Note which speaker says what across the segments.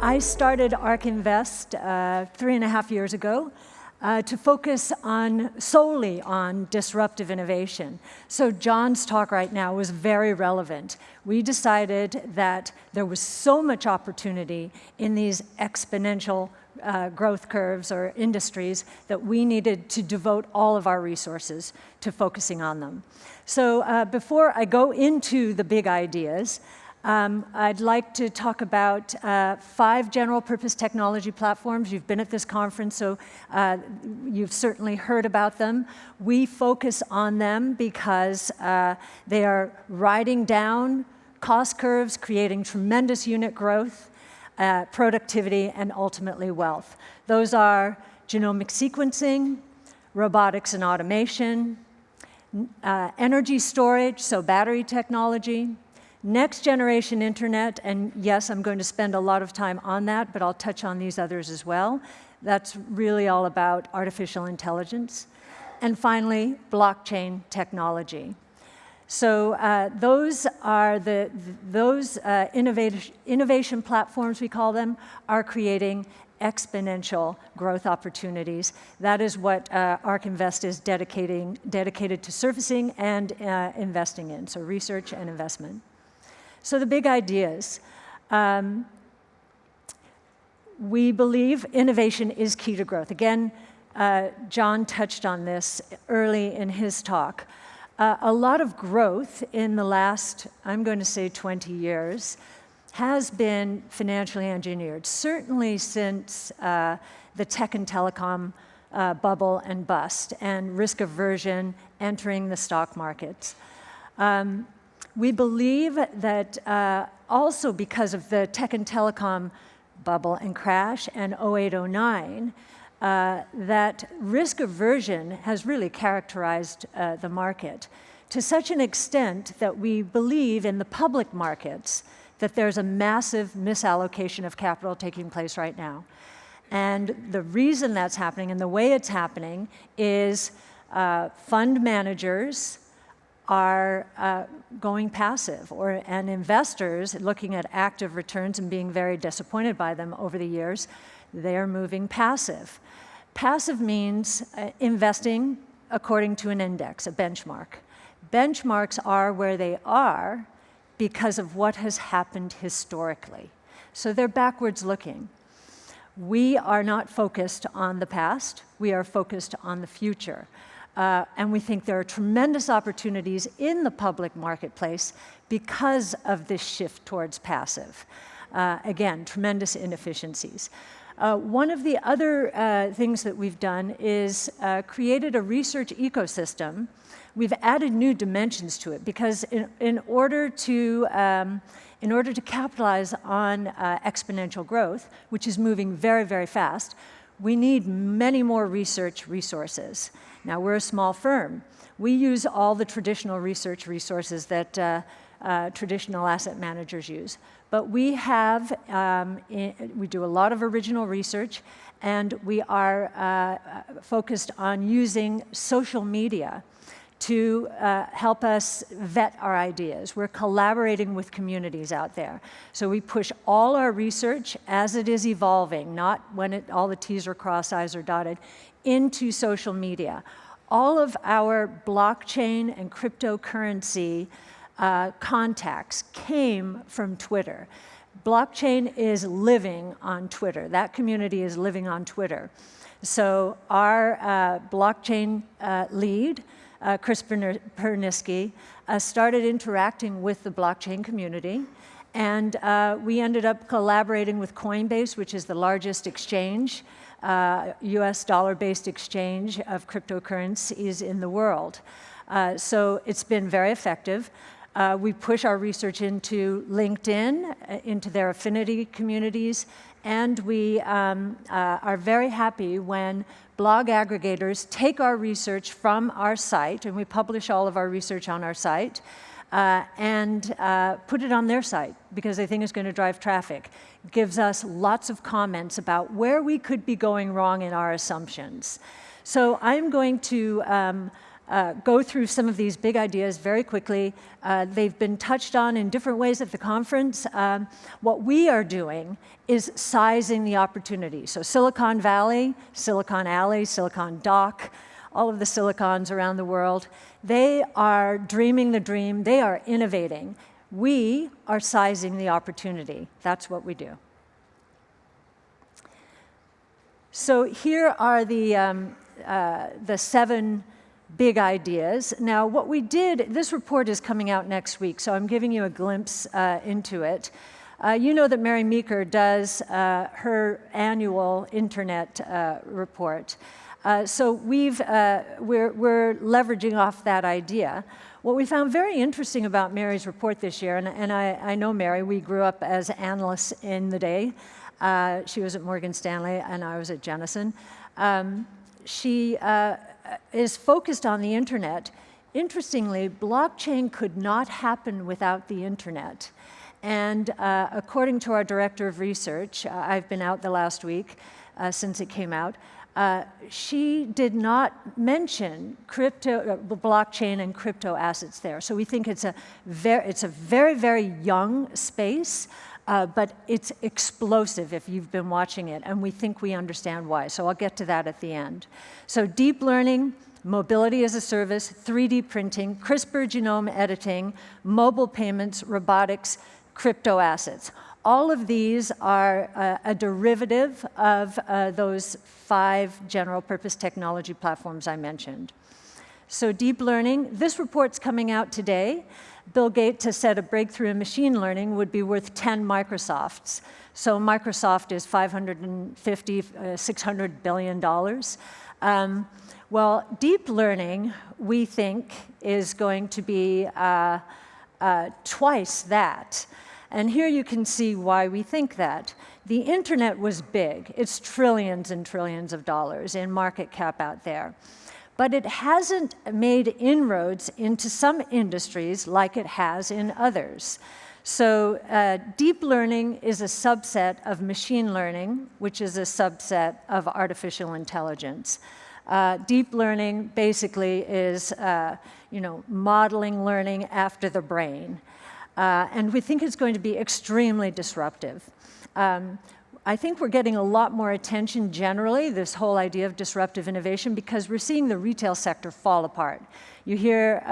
Speaker 1: I started ARK Invest 3.5 years ago to focus solely on disruptive innovation. So John's talk right now was very relevant. We decided that there was so much opportunity in these exponential growth curves or industries that we needed to devote all of our resources to focusing on them. So before I go into the big ideas, I'd like to talk about 5 general-purpose technology platforms. You've been at this conference, so you've certainly heard about them. We focus on them because they are riding down cost curves, creating tremendous unit growth, productivity, and ultimately wealth. Those are genomic sequencing, robotics and automation, energy storage, so battery technology, next generation internet, and yes, I'm going to spend a lot of time on that, but I'll touch on these others as well. That's really all about artificial intelligence. And finally, blockchain technology. So those are those innovation platforms, we call them, are creating exponential growth opportunities. That is what ARK Invest is dedicated to surfacing and investing in, so research and investment. So the big ideas. We believe innovation is key to growth. Again, John touched on this early in his talk. A lot of growth in the last, I'm going to say 20 years, has been financially engineered, certainly since the tech and telecom bubble and bust and risk aversion entering the stock markets. We believe that also because of the tech and telecom bubble and crash and 08-09, that risk aversion has really characterized the market to such an extent that we believe in the public markets that there's a massive misallocation of capital taking place right now. And the reason that's happening and the way it's happening is fund managers are going passive, and investors looking at active returns and being very disappointed by them over the years, they're moving passive. Passive means investing according to an index, a benchmark. Benchmarks are where they are because of what has happened historically. So they're backwards looking. We are not focused on the past, we are focused on the future. And we think there are tremendous opportunities in the public marketplace because of this shift towards passive. Again, tremendous inefficiencies. One of the other things that we've done is created a research ecosystem. We've added new dimensions to it because in order to capitalize on exponential growth, which is moving very, very fast, we need many more research resources. Now, we're a small firm. We use all the traditional research resources that traditional asset managers use. But we do a lot of original research, and we are focused on using social media to help us vet our ideas. We're collaborating with communities out there. So we push all our research as it is evolving, not when all the T's are crossed, I's are dotted, into social media. All of our blockchain and cryptocurrency contacts came from Twitter. Blockchain is living on Twitter. That community is living on Twitter. So our blockchain lead, CRISPR, started interacting with the blockchain community, and we ended up collaborating with Coinbase, which is the largest exchange, US dollar-based exchange of cryptocurrencies in the world. So it's been very effective. We push our research into LinkedIn, into their affinity communities, and we are very happy when blog aggregators take our research from our site, and we publish all of our research on our site, and put it on their site because they think it's going to drive traffic. It gives us lots of comments about where we could be going wrong in our assumptions. So I'm going to go through some of these big ideas very quickly. They've been touched on in different ways at the conference. What we are doing is sizing the opportunity. So Silicon Valley, Silicon Alley, Silicon Dock, all of the silicons around the world, they are dreaming the dream, they are innovating. We are sizing the opportunity. That's what we do. So here are the 7 big ideas. Now, what we did, this report is coming out next week, so I'm giving you a glimpse into it. You know that Mary Meeker does her annual internet report. So we're leveraging off that idea. What we found very interesting about Mary's report this year, and I know Mary, we grew up as analysts in the day. She was at Morgan Stanley and I was at Jennison. She is focused on the internet. Interestingly, blockchain could not happen without the internet. And according to our director of research, I've been out the last week since it came out, she did not mention blockchain and crypto assets there. So we think it's a very, very young space, but it's explosive if you've been watching it, and we think we understand why. So I'll get to that at the end. So deep learning, mobility as a service, 3D printing, CRISPR genome editing, mobile payments, robotics, crypto assets. All of these are a derivative of those 5 general purpose technology platforms I mentioned. So deep learning, this report's coming out today. Bill Gates has said a breakthrough in machine learning would be worth 10 Microsofts. So Microsoft is $600 billion. Well, deep learning, we think, is going to be twice that. And here you can see why we think that. The internet was big. It's trillions and trillions of dollars in market cap out there. But it hasn't made inroads into some industries like it has in others. So deep learning is a subset of machine learning, which is a subset of artificial intelligence. Deep learning basically is modeling learning after the brain. And we think it's going to be extremely disruptive. I think we're getting a lot more attention generally, this whole idea of disruptive innovation, because we're seeing the retail sector fall apart. You hear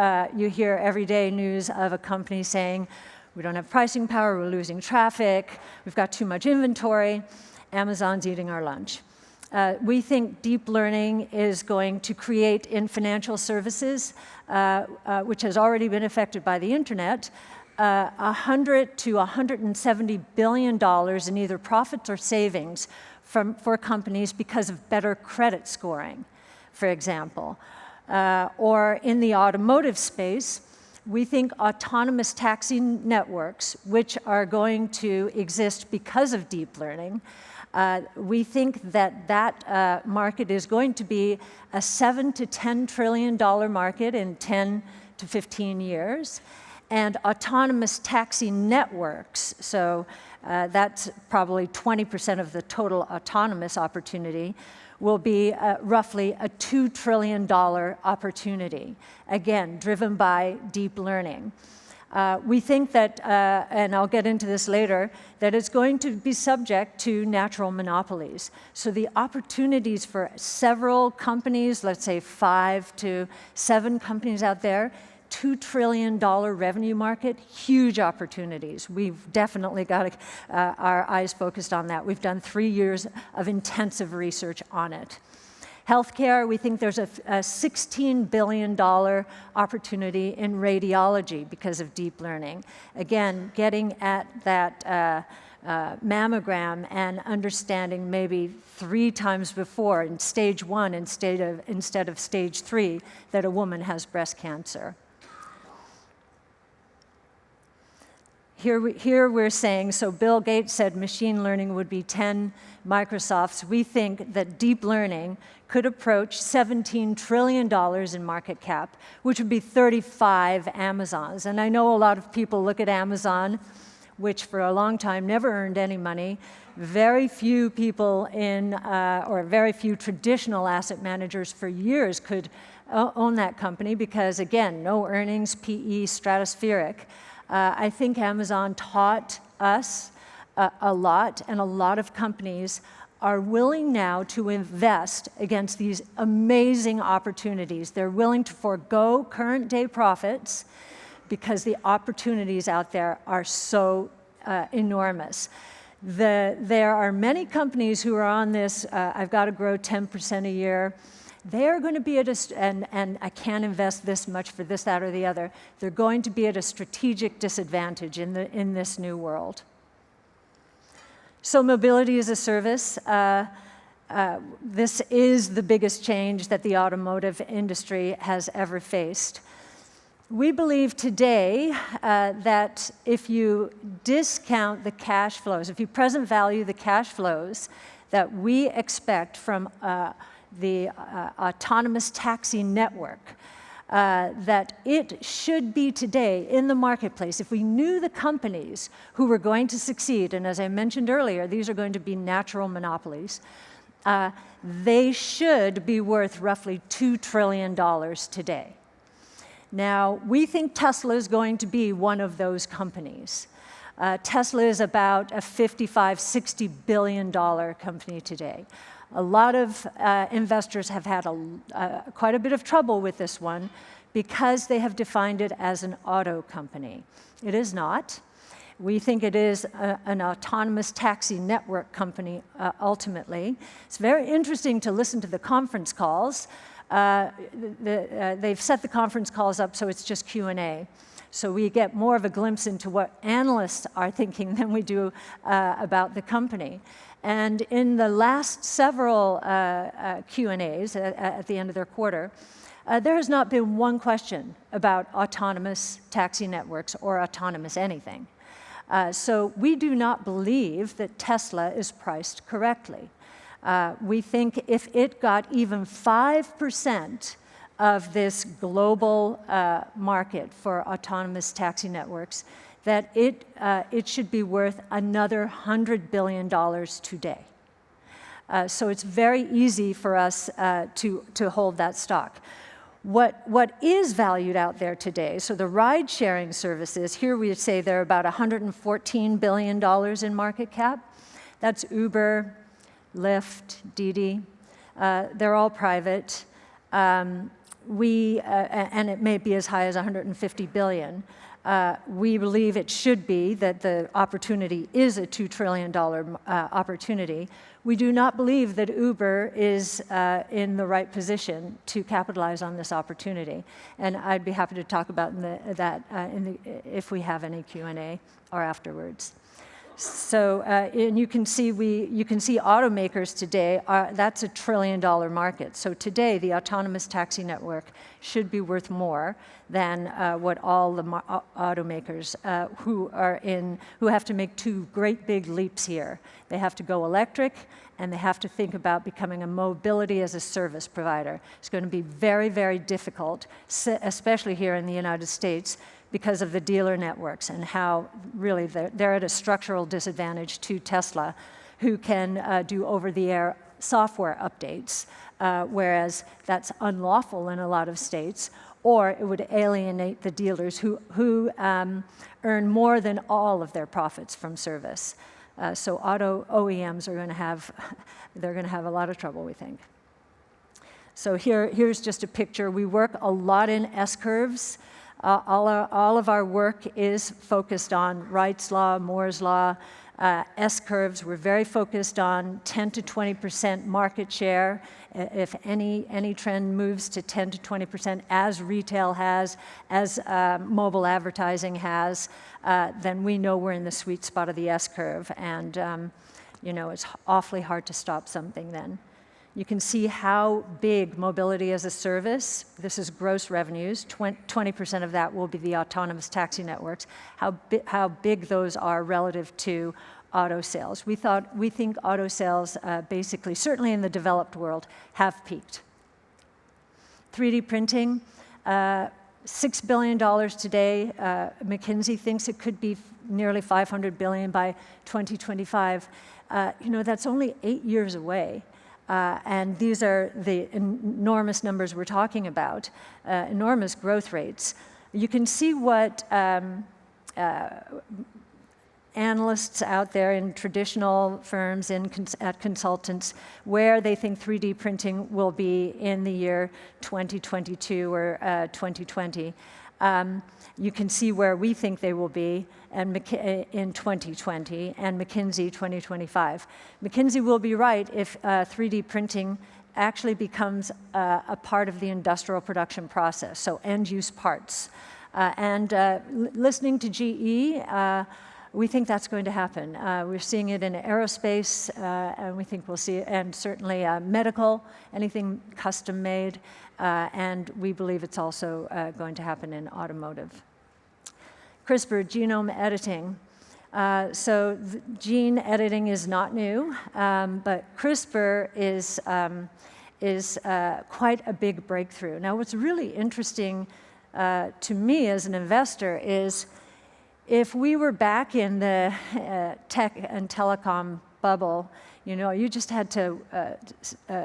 Speaker 1: everyday news of a company saying, we don't have pricing power, we're losing traffic, we've got too much inventory, Amazon's eating our lunch. We think deep learning is going to create in financial services, which has already been affected by the internet, $100 to $170 billion in either profits or savings for companies because of better credit scoring, for example. Or in the automotive space, we think autonomous taxi networks, which are going to exist because of deep learning, we think that market is going to be a $7 to $10 trillion market in 10 to 15 years. And autonomous taxi networks, so that's probably 20% of the total autonomous opportunity, will be roughly a $2 trillion opportunity, again, driven by deep learning. We think that, and I'll get into this later, that it's going to be subject to natural monopolies. So the opportunities for several companies, let's say 5 to 7 companies out there, $2 trillion revenue market, huge opportunities. We've definitely got our eyes focused on that. We've done 3 years of intensive research on it. Healthcare, we think there's a $16 billion opportunity in radiology because of deep learning. Again, getting at that mammogram and understanding maybe 3 times before in stage 1 instead of stage 3 that a woman has breast cancer. Here we're saying, so Bill Gates said machine learning would be 10 Microsofts. We think that deep learning could approach $17 trillion in market cap, which would be 35 Amazons. And I know a lot of people look at Amazon, which for a long time never earned any money. Very few people or very few traditional asset managers for years could own that company because, again, no earnings, PE, stratospheric. I think Amazon taught us a lot, and a lot of companies are willing now to invest against these amazing opportunities. They're willing to forego current day profits because the opportunities out there are so enormous. There are many companies who are on this, I've got to grow 10% a year. They're going to be at a, and I can't invest this much for this, that, or the other. They're going to be at a strategic disadvantage in this new world. So mobility as a service, this is the biggest change that the automotive industry has ever faced. We believe today that if you discount the cash flows, if you present value the cash flows that we expect from the autonomous taxi network, that it should be today in the marketplace, if we knew the companies who were going to succeed, and as I mentioned earlier, these are going to be natural monopolies, they should be worth roughly $2 trillion today. Now, we think Tesla is going to be one of those companies. Tesla is about a $55–60 billion company today. A lot of investors have had quite a bit of trouble with this one because they have defined it as an auto company. It is not. We think it is an autonomous taxi network company ultimately. It's very interesting to listen to the conference calls. They've set the conference calls up so it's just Q&A. So we get more of a glimpse into what analysts are thinking than we do about the company. And in the last several Q&As at the end of their quarter, there has not been one question about autonomous taxi networks or autonomous anything. So we do not believe that Tesla is priced correctly. We think if it got even 5% of this global market for autonomous taxi networks, that it should be worth another $100 billion today. So it's very easy for us to hold that stock. What is valued out there today, so the ride-sharing services, here we would say they're about $114 billion in market cap. That's Uber, Lyft, Didi. They're all private. And it may be as high as $150 billion. We believe it should be that the opportunity is a $2 trillion opportunity. We do not believe that Uber is in the right position to capitalize on this opportunity. And I'd be happy to talk about if we have any Q&A or afterwards. So, and you can see automakers today, that's a $1 trillion market. So today, the autonomous taxi network should be worth more than what all the automakers who have to make two great big leaps here. They have to go electric, and they have to think about becoming a mobility as a service provider. It's going to be very, very difficult, especially here in the United States, because of the dealer networks and how really they're at a structural disadvantage to Tesla, who can do over-the-air software updates, whereas that's unlawful in a lot of states, or it would alienate the dealers who earn more than all of their profits from service. So auto OEMs are going to have a lot of trouble, we think. So here's just a picture. We work a lot in S-curves. All of our work is focused on Wright's law, Moore's law, S-curves. We're very focused on 10 to 20% market share. If any trend moves to 10 to 20%, as retail has, as mobile advertising has, then we know we're in the sweet spot of the S-curve, and it's awfully hard to stop something then. You can see how big mobility as a service, this is gross revenues, 20% of that will be the autonomous taxi networks, how big those are relative to auto sales. We think auto sales basically, certainly in the developed world, have peaked. 3D printing, $6 billion today. McKinsey thinks it could be nearly $500 billion by 2025. That's only 8 years away. And these are the enormous numbers we're talking about, enormous growth rates. You can see what analysts out there in traditional firms, at consultants, where they think 3D printing will be in the year 2022 or 2020. You can see where we think they will be and in 2020, and McKinsey 2025. McKinsey will be right if 3D printing actually becomes a part of the industrial production process, so end-use parts. Listening to GE, we think that's going to happen. We're seeing it in aerospace, and we think we'll see it, and certainly medical, anything custom made, and we believe it's also going to happen in automotive. CRISPR, genome editing. So gene editing is not new, but CRISPR is quite a big breakthrough. Now, what's really interesting to me as an investor is if we were back in the tech and telecom bubble, you just had to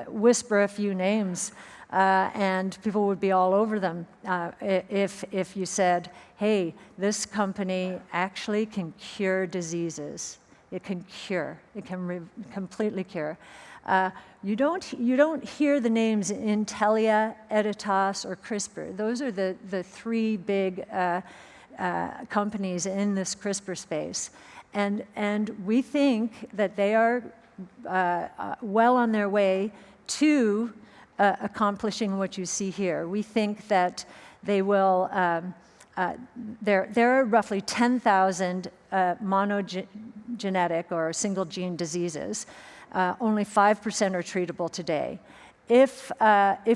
Speaker 1: whisper a few names and people would be all over them if you said, hey, this company actually can cure diseases. It can cure. It can completely cure. You don't hear the names Intellia, Editas, or CRISPR. Those are the three big companies in this CRISPR space. And we think that they are well on their way to accomplishing what you see here. We think that they will, there are roughly 10,000 monogenetic or single gene diseases. Only 5% are treatable today. If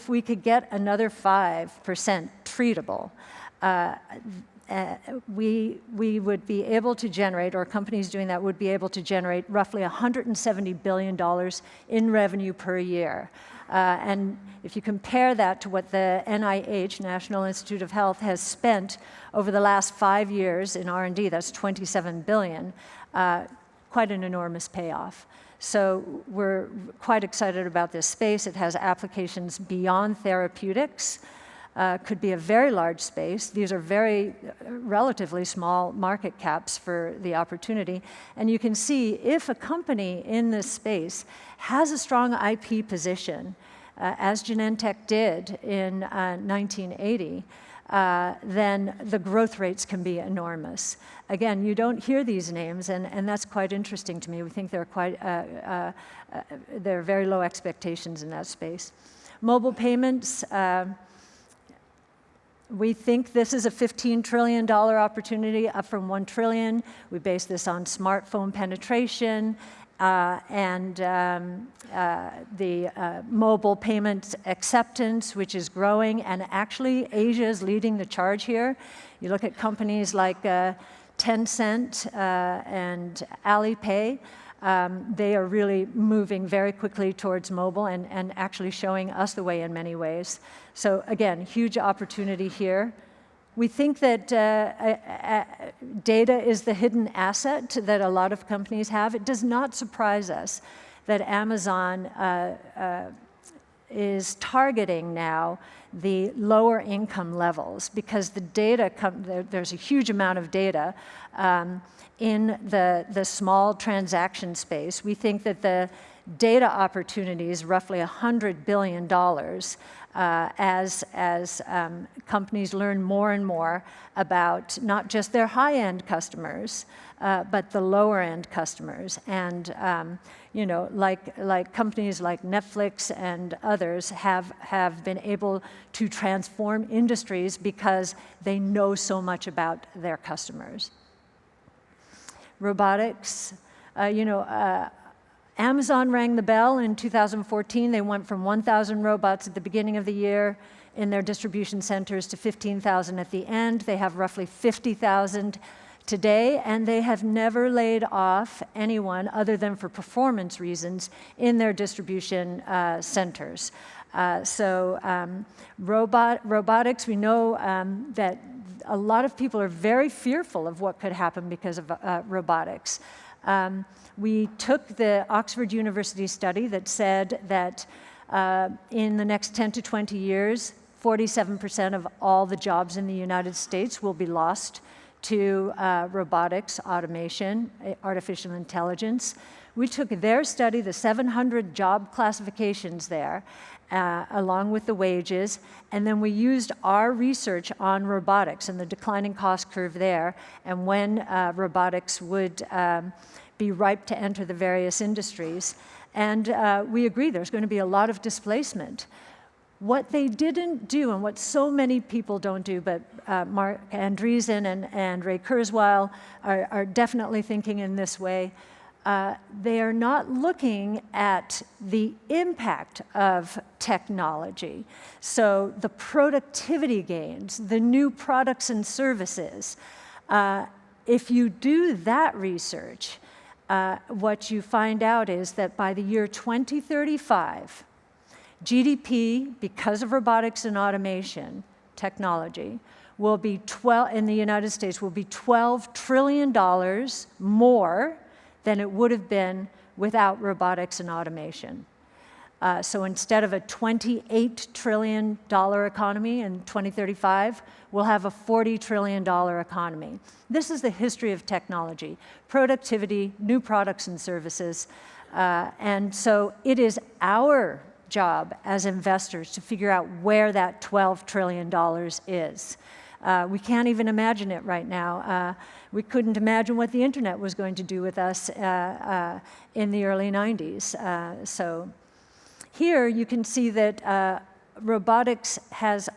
Speaker 1: we could get another 5% treatable, we would be able to generate, or companies doing that would be able to generate roughly $170 billion in revenue per year. And if you compare that to what the NIH, National Institute of Health, has spent over the last 5 years in R&D, that's $27 billion, quite an enormous payoff. So we're quite excited about this space. It has applications beyond therapeutics. Could be a very large space. These are very relatively small market caps for the opportunity. And you can see if a company in this space has a strong IP position, as Genentech did in 1980, then the growth rates can be enormous. Again, you don't hear these names, and that's quite interesting to me. We think there are very low expectations in that space. Mobile payments. We think this is a $15 trillion opportunity, up from $1 trillion. We base this on smartphone penetration and the mobile payment acceptance, which is growing. And actually, Asia is leading the charge here. You look at companies like Tencent and Alipay. They are really moving very quickly towards mobile and actually showing us the way in many ways. So again, huge opportunity here. We think that data is the hidden asset that a lot of companies have. It does not surprise us that Amazon is targeting now the lower income levels because the data, there's a huge amount of data in the small transaction space. We think that the data opportunity is roughly $100 billion as companies learn more and more about not just their high-end customers, but the lower-end customers. And like companies like Netflix and others have been able to transform industries because they know so much about their customers. Robotics, Amazon rang the bell in 2014. They went from 1,000 robots at the beginning of the year in their distribution centers to 15,000 at the end. They have roughly 50,000 today, and they have never laid off anyone other than for performance reasons in their distribution centers. Robotics, we know that a lot of people are very fearful of what could happen because of robotics. We took the Oxford University study that said that in the next 10 to 20 years, 47% of all the jobs in the United States will be lost to robotics, automation, artificial intelligence. We took their study, the 700 job classifications there, along with the wages, and then we used our research on robotics and the declining cost curve there, and when robotics would be ripe to enter the various industries. And we agree there's going to be a lot of displacement. What they didn't do, and what so many people don't do, but Mark Andreessen and Ray Kurzweil are definitely thinking in this way, they are not looking at the impact of technology. So the productivity gains, the new products and services. If you do that research, what you find out is that by the year 2035, GDP, because of robotics and automation technology, will be in the United States will be $12 trillion more than it would have been without robotics and automation. So instead of a $28 trillion economy in 2035, we'll have a $40 trillion economy. This is the history of technology, productivity, new products and services. And so it is our job as investors to figure out where that $12 trillion is. We can't even imagine it right now. We couldn't imagine what the internet was going to do with us in the early 90s. So here you can see that robotics has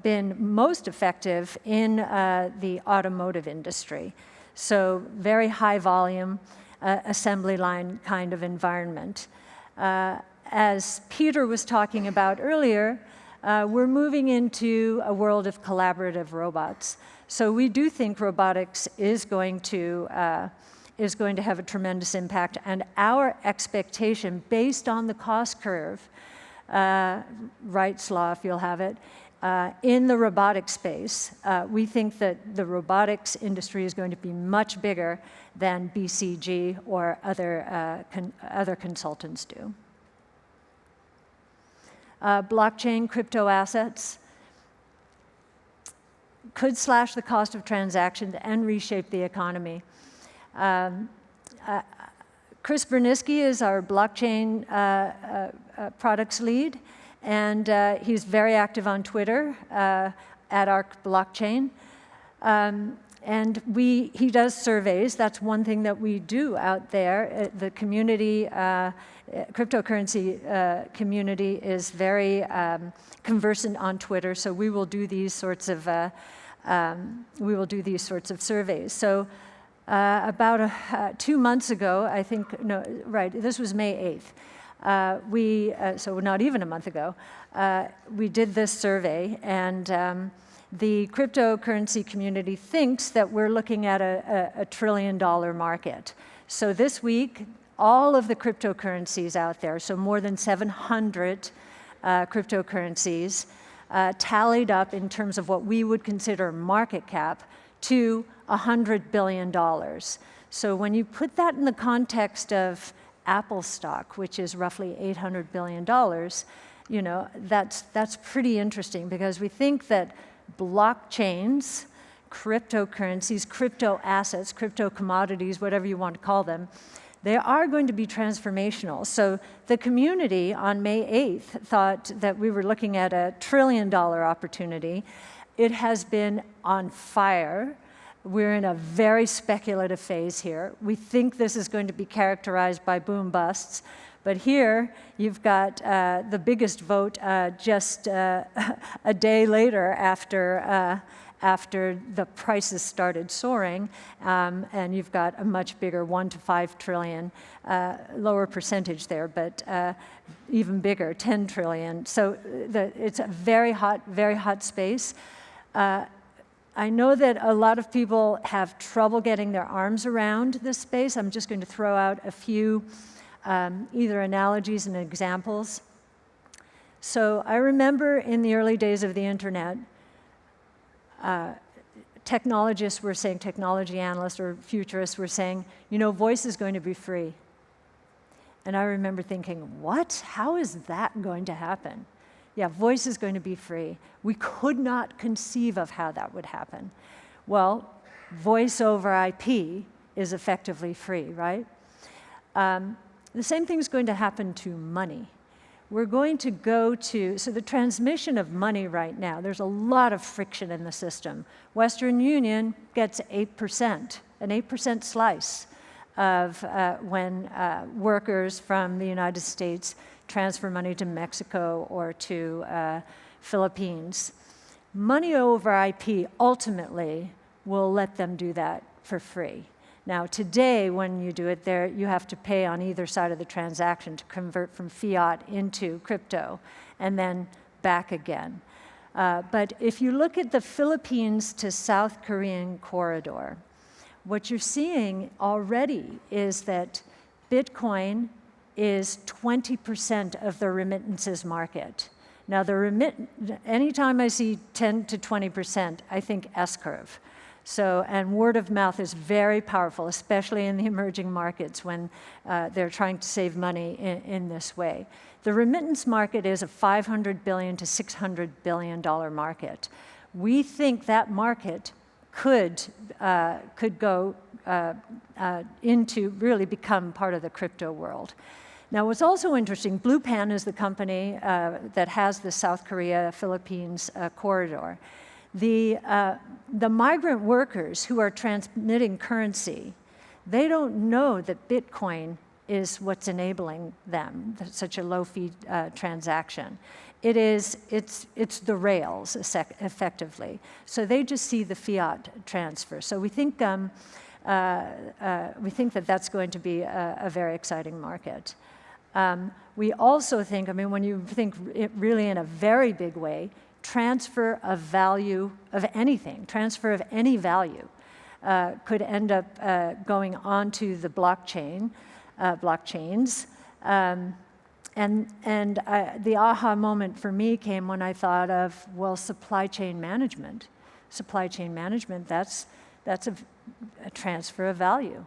Speaker 1: been most effective in the automotive industry. So very high volume, assembly line kind of environment. As Peter was talking about earlier, we're moving into a world of collaborative robots. So we do think robotics is going to have a tremendous impact, and our expectation, based on the cost curve, Wright's law, if you'll have it, in the robotic space, we think that the robotics industry is going to be much bigger than BCG or other consultants do. Blockchain, cryptoassets could slash the cost of transactions and reshape the economy. Chris Berniski is our blockchain products lead, and he's very active on Twitter at Arc Blockchain. And he does surveys. That's one thing that we do out there. The community, cryptocurrency community is very conversant on Twitter, so we will do these sorts of surveys. So about 2 months ago, I think, no, right, this was May 8th. So not even a month ago, we did this survey, and the cryptocurrency community thinks that we're looking at a $1 trillion market. So this week, all of the cryptocurrencies out there, so more than 700 cryptocurrencies, tallied up in terms of what we would consider market cap to $100 billion. So when you put that in the context of Apple stock, which is roughly $800 billion, you know, that's pretty interesting, because we think that blockchains, cryptocurrencies, crypto assets, crypto commodities, whatever you want to call them, they are going to be transformational. So the community on May 8th thought that we were looking at a $1 trillion opportunity. It has been on fire. We're in a very speculative phase here. We think this is going to be characterized by boom busts. But here, you've got the biggest vote just a day later after the prices started soaring, and you've got a much bigger 1 to 5 trillion, lower percentage there, but even bigger, 10 trillion. So it's a very hot space. I know that a lot of people have trouble getting their arms around this space. I'm just going to throw out a few either analogies and examples. So I remember in the early days of the internet, technologists were saying, technology analysts or futurists were saying, you know, voice is going to be free. And I remember thinking, what? How is that going to happen? Yeah, voice is going to be free. We could not conceive of how that would happen. Well, voice over IP is effectively free, right? The same thing is going to happen to money. We're going to go to, so the transmission of money right now, there's a lot of friction in the system. Western Union gets 8%, an 8% slice of when workers from the United States transfer money to Mexico or to Philippines. Money over IP ultimately will let them do that for free. Now today, when you do it there, you have to pay on either side of the transaction to convert from fiat into crypto and then back again. But if you look at the Philippines to South Korean corridor, what you're seeing already is that Bitcoin is 20% of the remittances market. Now, anytime I see 10 to 20%, I think S-curve. So, and word of mouth is very powerful, especially in the emerging markets when they're trying to save money in this way. The remittance market is a $500 billion to $600 billion market. We think that market could go into really become part of the crypto world. Now, what's also interesting, Blue Pan is the company that has the South Korea-Philippines corridor. The migrant workers who are transmitting currency, they don't know that Bitcoin is what's enabling them, such a low-fee transaction. It's the rails, effectively. So they just see the fiat transfer. So we think that that's going to be a very exciting market. We also think, I mean, when you think really in a very big way, transfer of value of anything, transfer of any value, could end up going onto the blockchains. The aha moment for me came when I thought of, well, supply chain management. Supply chain management, that's a transfer of value.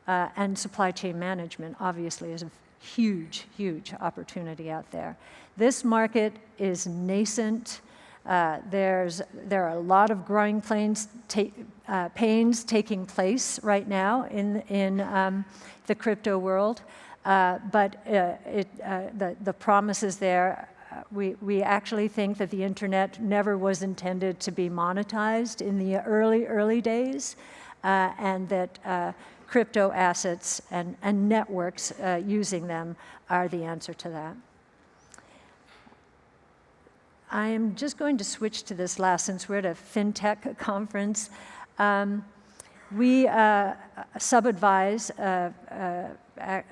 Speaker 1: And supply chain management, obviously, is a huge, huge opportunity out there. This market is nascent. There are a lot of growing pains taking place right now in the crypto world, but the promise is there. We actually think that the internet never was intended to be monetized in the early days, and that crypto assets and networks using them are the answer to that. I am just going to switch to this last, since we're at a Fintech conference. We sub-advise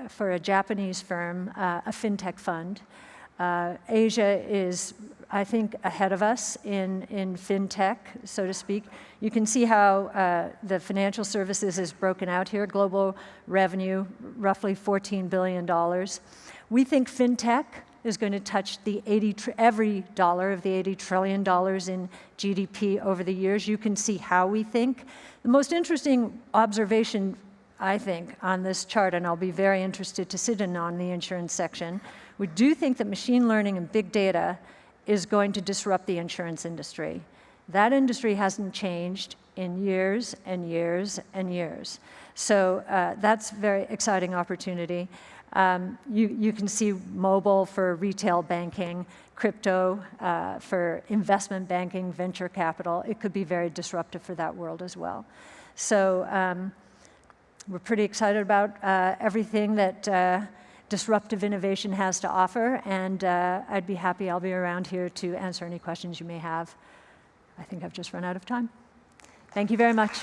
Speaker 1: for a Japanese firm, a Fintech fund. Asia is, I think, ahead of us in Fintech, so to speak. You can see how the financial services is broken out here. Global revenue, roughly $14 billion. We think Fintech is going to touch every dollar of the $80 trillion in GDP over the years. You can see how we think. The most interesting observation, I think, on this chart, and I'll be very interested to sit in on the insurance section, we do think that machine learning and big data is going to disrupt the insurance industry. That industry hasn't changed in years and years and years. So that's a very exciting opportunity. You can see mobile for retail banking, crypto for investment banking, venture capital. It could be very disruptive for that world as well. So we're pretty excited about everything that disruptive innovation has to offer, and I'll be around here to answer any questions you may have. I think I've just run out of time. Thank you very much.